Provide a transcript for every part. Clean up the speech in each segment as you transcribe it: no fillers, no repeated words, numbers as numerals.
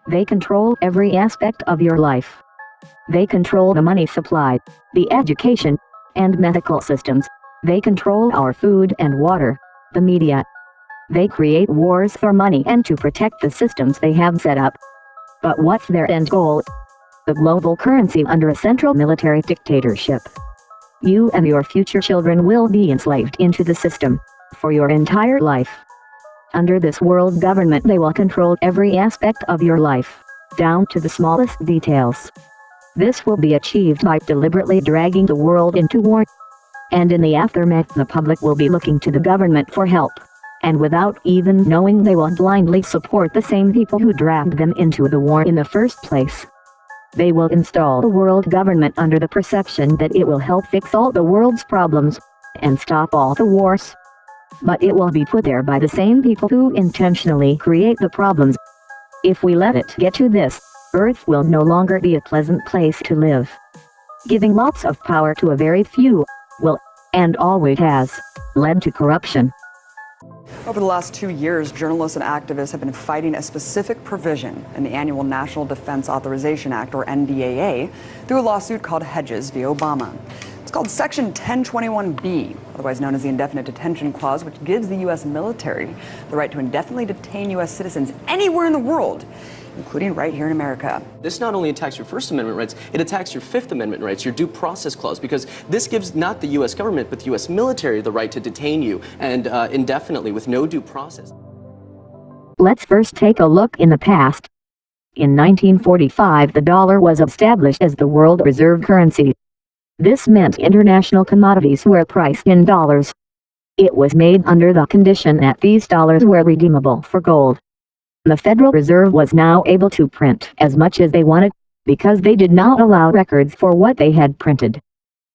They control every aspect of your life. They control the money supply, the education, and medical systems. They control our food and water, the media. They create wars for money and to protect the systems they have set up. But what's their end goal? The global currency under a central military dictatorship. You and your future children will be enslaved into the system for your entire life. Under this world government, they will control every aspect of your life, down to the smallest details. This will be achieved by deliberately dragging the world into war. And in the aftermath, the public will be looking to the government for help. And without even knowing, they will blindly support the same people who dragged them into the war in the first place. They will install the world government under the perception that it will help fix all the world's problems and stop all the wars. But it will be put there by the same people who intentionally create the problems. If we let it get to this, Earth will no longer be a pleasant place to live. Giving lots of power to a very few will, and always has, led to corruption. Over the last 2 years, journalists and activists have been fighting a specific provision in the annual National Defense Authorization Act, or NDAA, through a lawsuit called Hedges v. Obama. It's called Section 1021B, otherwise known as the Indefinite Detention Clause, which gives the U.S. military the right to indefinitely detain U.S. citizens anywhere in the world, including right here in America. This not only attacks your First Amendment rights, it attacks your Fifth Amendment rights, your due process clause, because this gives not the U.S. government, but the U.S. military the right to detain you and indefinitely with no due process. Let's first take a look in the past. In 1945, the dollar was established as the world reserve currency. This meant international commodities were priced in dollars. It was made under the condition that these dollars were redeemable for gold. The Federal Reserve was now able to print as much as they wanted, because they did not allow records for what they had printed.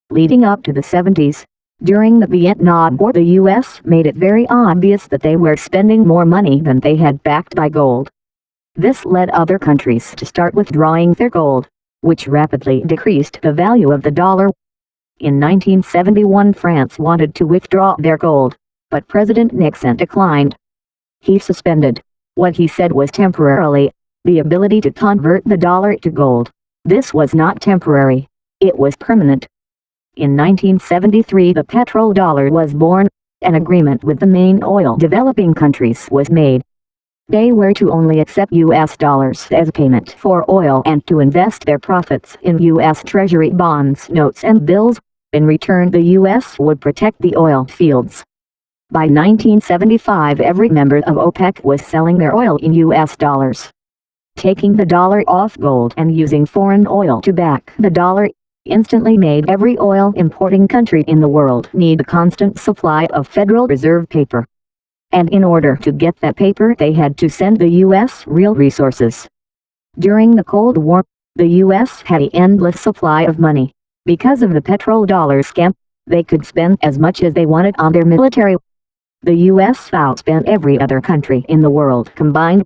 Leading up to the 70s, during the Vietnam War, the U.S. made it very obvious that they were spending more money than they had backed by gold. This led other countries to start withdrawing their gold, which rapidly decreased the value of the dollar. In 1971, France wanted to withdraw their gold, but President Nixon declined. He suspended what he said was temporarily the ability to convert the dollar to gold. This was not temporary, it was permanent. In 1973, the petrodollar was born. An agreement with the main oil developing countries was made. They were to only accept U.S. dollars as payment for oil and to invest their profits in U.S. Treasury bonds, notes and bills. In return, the U.S. would protect the oil fields. By 1975, every member of OPEC was selling their oil in U.S. dollars. Taking the dollar off gold and using foreign oil to back the dollar instantly made every oil importing country in the world need a constant supply of Federal Reserve paper. And in order to get that paper, they had to send the U.S. real resources. During the Cold War, the U.S. had an endless supply of money. Because of the petrodollar scam, they could spend as much as they wanted on their military. The U.S. outspent every other country in the world combined.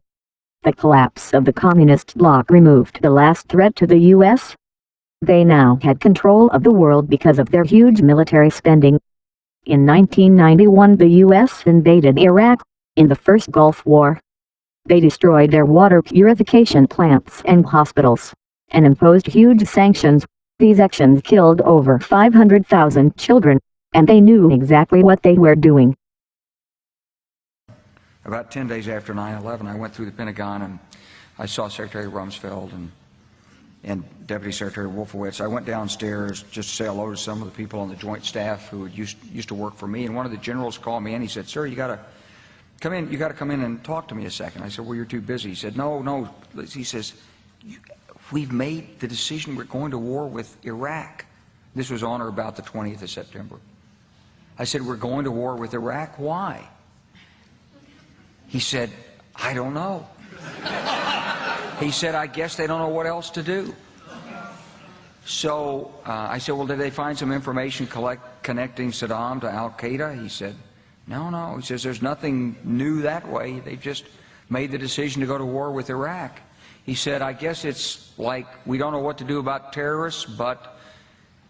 The collapse of the communist bloc removed the last threat to the U.S. They now had control of the world because of their huge military spending. In 1991, the U.S. invaded Iraq in the first Gulf War. They destroyed their water purification plants and hospitals, and imposed huge sanctions. These actions killed over 500,000 children, and they knew exactly what they were doing. About 10 days after 9/11, I went through the Pentagon and I saw Secretary Rumsfeld and Deputy Secretary Wolfowitz. I went downstairs just to say hello to some of the people on the Joint Staff who used to work for me, and one of the generals called me and he said, "Sir, you got to come in. You got to come in and talk to me a second." I said, "Well, you're too busy." He said, "No." He says, "We've made the decision. We're going to war with Iraq." This was on or about the 20th of September. I said, "We're going to war with Iraq. Why?" He said, "I don't know." He said, "I guess they don't know what else to do." So I said, "Well, did they find some information connecting Saddam to Al-Qaeda?" He said, No. He says, "There's nothing new that way. They just made the decision to go to war with Iraq." He said, "I guess it's like we don't know what to do about terrorists, but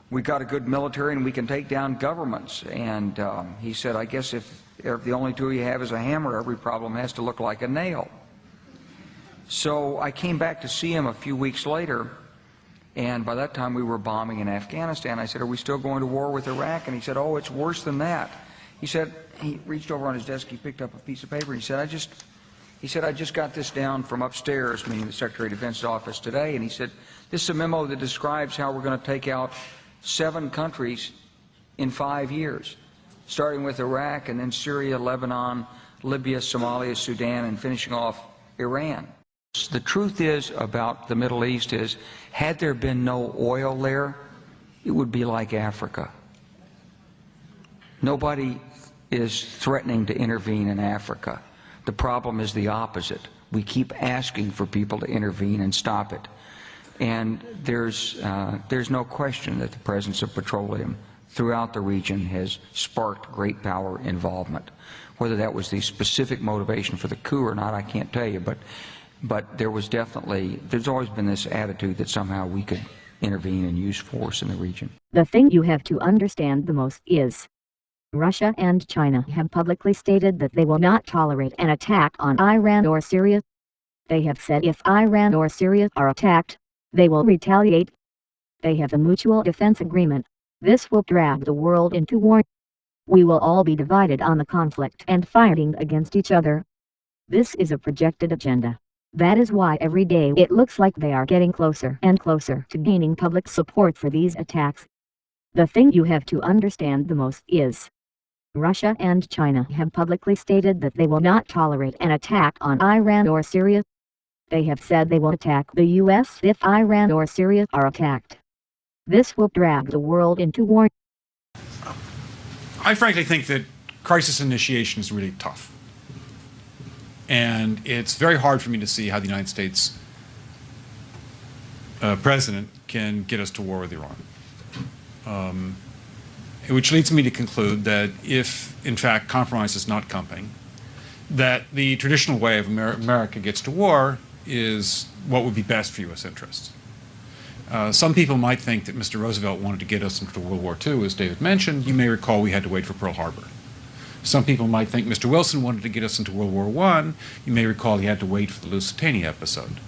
we've got a good military and we can take down governments." And he said, "I guess if the only tool you have is a hammer, every problem has to look like a nail." So I came back to see him a few weeks later, and by that time we were bombing in Afghanistan. I said, "Are we still going to war with Iraq?" And he said, "Oh, it's worse than that." He said, he reached over on his desk, he picked up a piece of paper, he said, I just got this down from upstairs, meaning the Secretary of Defense's office today, and he said, "This is a memo that describes how we're going to take out 7 countries in 5 years, starting with Iraq and then Syria, Lebanon, Libya, Somalia, Sudan, and finishing off Iran." The truth is about the Middle East is, had there been no oil there, it would be like Africa. Nobody is threatening to intervene in Africa. The problem is the opposite. We keep asking for people to intervene and stop it. And there's no question that the presence of petroleum throughout the region has sparked great power involvement. Whether that was the specific motivation for the coup or not, I can't tell you, but there was definitely, there's always been this attitude that somehow we could intervene and use force in the region. The thing you have to understand the most is, Russia and China have publicly stated that they will not tolerate an attack on Iran or Syria. They have said if Iran or Syria are attacked, they will retaliate. They have a mutual defense agreement. This will drag the world into war. We will all be divided on the conflict and fighting against each other. This is a projected agenda. That is why every day it looks like they are getting closer and closer to gaining public support for these attacks. The thing you have to understand the most is, Russia and China have publicly stated that they will not tolerate an attack on Iran or Syria. They have said they will attack the U.S. if Iran or Syria are attacked. This will drag the world into war. I frankly think that crisis initiation is really tough. And it's very hard for me to see how the United States president can get us to war with Iran. Which leads me to conclude that if, in fact, compromise is not coming, that the traditional way of America gets to war is what would be best for U.S. interests. Some people might think that Mr. Roosevelt wanted to get us into World War II, as David mentioned. You may recall we had to wait for Pearl Harbor. Some people might think Mr. Wilson wanted to get us into World War I. You may recall he had to wait for the Lusitania episode.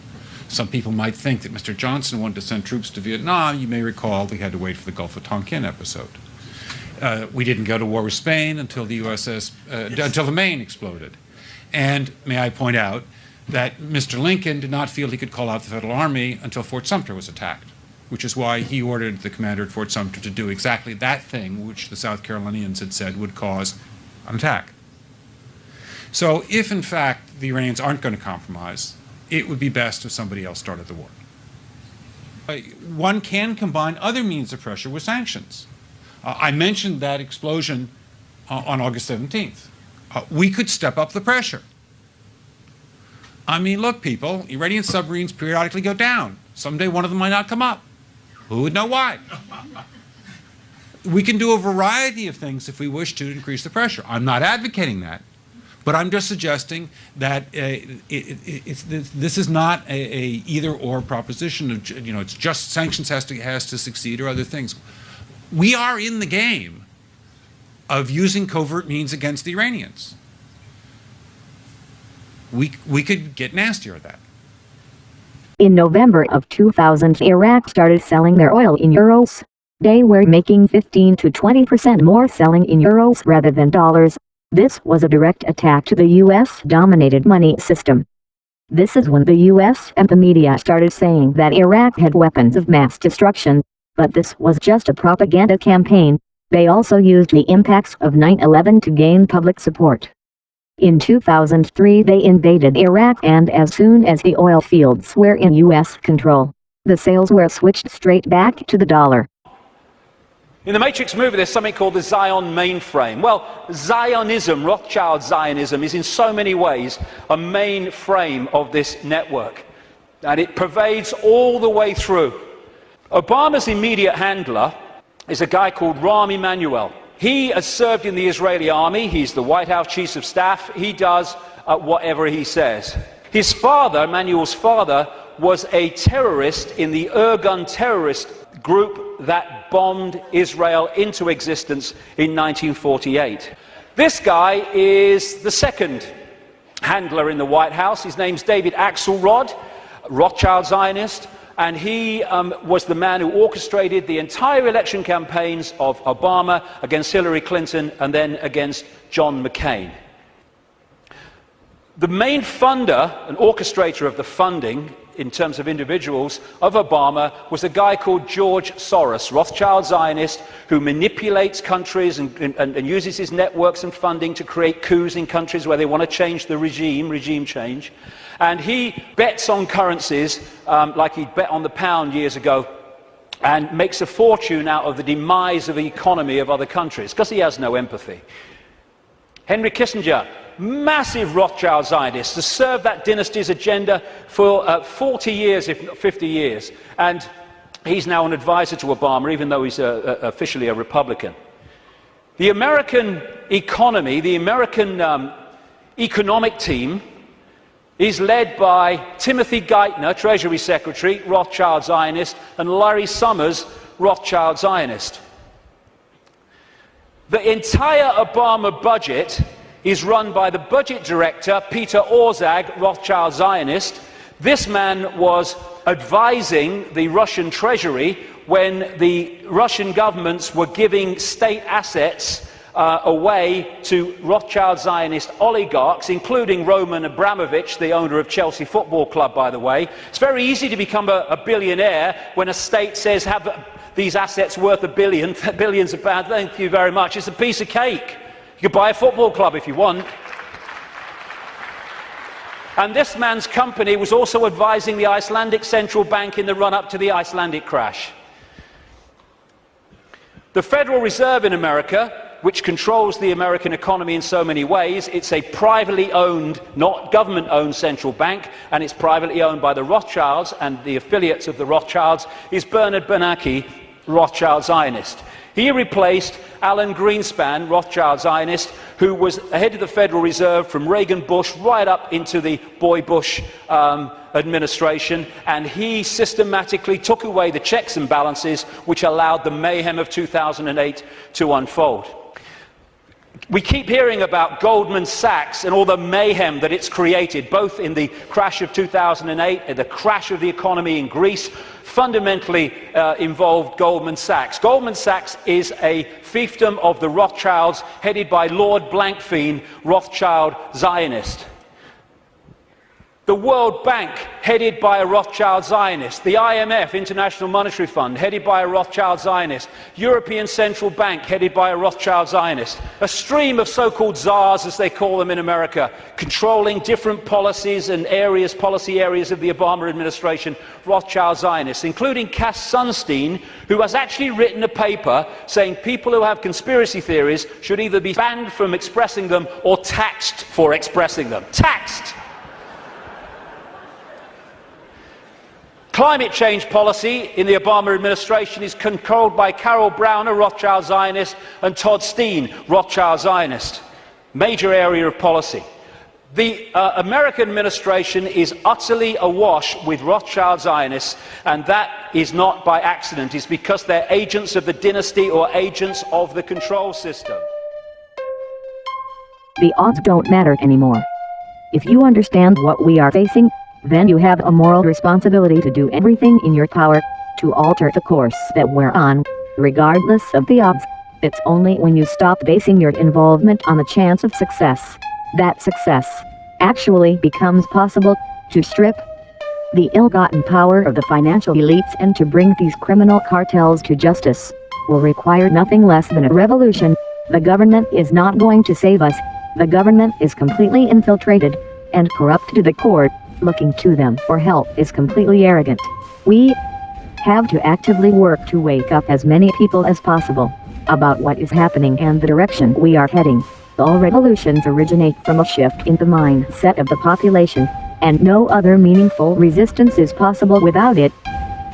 Some people might think that Mr. Johnson wanted to send troops to Vietnam. You may recall we had to wait for the Gulf of Tonkin episode. We didn't go to war with Spain until the until the Maine exploded. And may I point out that Mr. Lincoln did not feel he could call out the Federal Army until Fort Sumter was attacked, which is why he ordered the commander at Fort Sumter to do exactly that thing which the South Carolinians had said would cause an attack. So if, in fact, the Iranians aren't going to compromise, it would be best if somebody else started the war. One can combine other means of pressure with sanctions. I mentioned that explosion on August 17th. We could step up the pressure. I mean, look, people, Iranian submarines periodically go down. Someday one of them might not come up. Who would know why? We can do a variety of things if we wish to increase the pressure. I'm not advocating that, but I'm just suggesting that this is not a either-or proposition of, it's just sanctions has to succeed or other things. We are in the game of using covert means against the Iranians. We could get nastier at that. In November of 2000, Iraq started selling their oil in euros. They were making 15 to 20% more selling in euros rather than dollars. This was a direct attack to the U.S.-dominated money system. This is when the U.S. and the media started saying that Iraq had weapons of mass destruction. But this was just a propaganda campaign. They also used the impacts of 9/11 to gain public support. In 2003 they invaded Iraq, and as soon as the oil fields were in U.S. control, the sales were switched straight back to the dollar. In the Matrix movie, there's something called the Zion mainframe. Well, Zionism, Rothschild Zionism, is in so many ways a mainframe of this network. And it pervades all the way through. Obama's immediate handler is a guy called Rahm Emanuel. He has served in the Israeli army. He's the White House Chief of Staff. He does whatever he says. His father, Emanuel's father, was a terrorist in the Irgun terrorist group that bombed Israel into existence in 1948. This guy is the second handler in the White House. His name's David Axelrod, Rothschild Zionist, and he was the man who orchestrated the entire election campaigns of Obama against Hillary Clinton and then against John McCain. The main funder and orchestrator of the funding in terms of individuals of Obama was a guy called George Soros, Rothschild Zionist, who manipulates countries and uses his networks and funding to create coups in countries where they want to change the regime change. And he bets on currencies like he bet on the pound years ago and makes a fortune out of the demise of the economy of other countries because he has no empathy. Henry Kissinger, massive Rothschild Zionist, has served that dynasty's agenda for 40 years, if not 50 years. And he's now an advisor to Obama, even though he's officially a Republican. The American economy, the American economic team, is led by Timothy Geithner, Treasury Secretary, Rothschild Zionist, and Larry Summers, Rothschild Zionist. The entire Obama budget is run by the budget director, Peter Orszag, Rothschild Zionist. This man was advising the Russian treasury when the Russian governments were giving state assets away to Rothschild Zionist oligarchs, including Roman Abramovich, the owner of Chelsea Football Club, by the way. It's very easy to become a billionaire when a state says, have these assets worth $1 billion, billions of pounds, thank you very much. It's a piece of cake. You could buy a football club if you want. And this man's company was also advising the Icelandic Central Bank in the run-up to the Icelandic crash. The Federal Reserve in America, which controls the American economy in so many ways, it's a privately owned, not government-owned central bank, and it's privately owned by the Rothschilds and the affiliates of the Rothschilds, is Bernard Bernanke, Rothschild Zionist. He replaced Alan Greenspan, Rothschild Zionist, who was head of the Federal Reserve from Reagan Bush right up into the Boy Bush administration, and he systematically took away the checks and balances which allowed the mayhem of 2008 to unfold. We keep hearing about Goldman Sachs and all the mayhem that it's created, both in the crash of 2008 and the crash of the economy in Greece, fundamentally involved Goldman Sachs. Goldman Sachs is a fiefdom of the Rothschilds, headed by Lord Blankfein, Rothschild Zionist. The World Bank, headed by a Rothschild Zionist. The IMF, International Monetary Fund, headed by a Rothschild Zionist. European Central Bank, headed by a Rothschild Zionist. A stream of so-called czars, as they call them in America, controlling different policies and areas, policy areas of the Obama administration, Rothschild Zionists, including Cass Sunstein, who has actually written a paper saying people who have conspiracy theories should either be banned from expressing them or taxed for expressing them. Taxed! Climate change policy in the Obama administration is controlled by Carol Browner, Rothschild Zionist, and Todd Steen, Rothschild Zionist. Major area of policy. The American administration is utterly awash with Rothschild Zionists, and that is not by accident. It's because they're agents of the dynasty or agents of the control system. The odds don't matter anymore. If you understand what we are facing, then you have a moral responsibility to do everything in your power to alter the course that we're on, regardless of the odds. It's only when you stop basing your involvement on the chance of success that success actually becomes possible. To strip the ill-gotten power of the financial elites and to bring these criminal cartels to justice will require nothing less than a revolution. The government is not going to save us. The government is completely infiltrated and corrupt to the core. Looking to them for help is completely arrogant. We have to actively work to wake up as many people as possible about what is happening and the direction we are heading. All revolutions originate from a shift in the mindset of the population, and no other meaningful resistance is possible without it.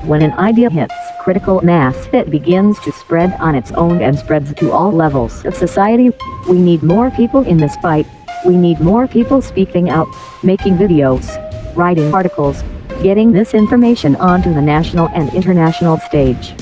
When an idea hits critical mass, it begins to spread on its own and spreads to all levels of society. We need more people in this fight. We need more people speaking out, making videos, writing articles, getting this information onto the national and international stage.